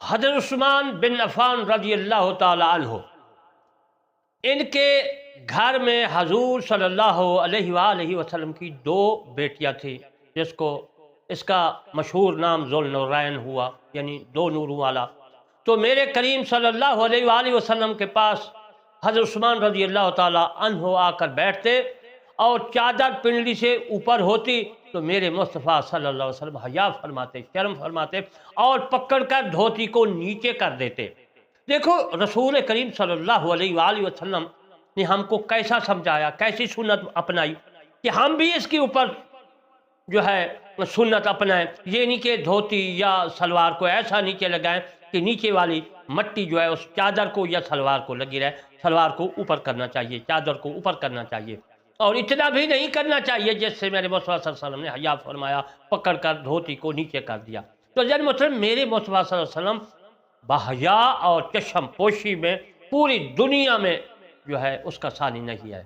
حضرت عثمان بن عفان رضی اللہ تعالی عنہ، ان کے گھر میں حضور صلی اللہ علیہ وآلہ وسلم کی دو بیٹیاں تھیں، جس کو اس کا مشہور نام ذوالنورین ہوا، یعنی دو نوروں والا۔ تو میرے کریم صلی اللہ علیہ وآلہ وسلم کے پاس حضرت عثمان رضی اللہ تعالی عنہ آ کر بیٹھتے اور چادر پنڈلی سے اوپر ہوتی تو میرے مصطفیٰ صلی اللہ علیہ وسلم حیا فرماتے، شرم فرماتے اور پکڑ کر دھوتی کو نیچے کر دیتے۔ دیکھو رسول کریم صلی اللہ علیہ وآلہ وسلم نے ہم کو کیسا سمجھایا، کیسی سنت اپنائی کہ ہم بھی اس کے اوپر جو ہے سنت اپنائیں۔ یہ نہیں کہ دھوتی یا سلوار کو ایسا نیچے لگائیں کہ نیچے والی مٹی جو ہے اس چادر کو یا سلوار کو لگی رہے، سلوار کو اوپر کرنا چاہیے، چادر کو اوپر کرنا چاہیے، اور اتنا بھی نہیں کرنا چاہیے جس سے میرے مصطفیٰ صلی اللہ علیہ وسلم نے حیا فرمایا، پکڑ کر دھوتی کو نیچے کر دیا۔ تو جن مطلب میرے مصطفیٰ صلی اللہ علیہ وسلم بحیا اور چشم پوشی میں پوری دنیا میں جو ہے اس کا ثانی نہیں ہے۔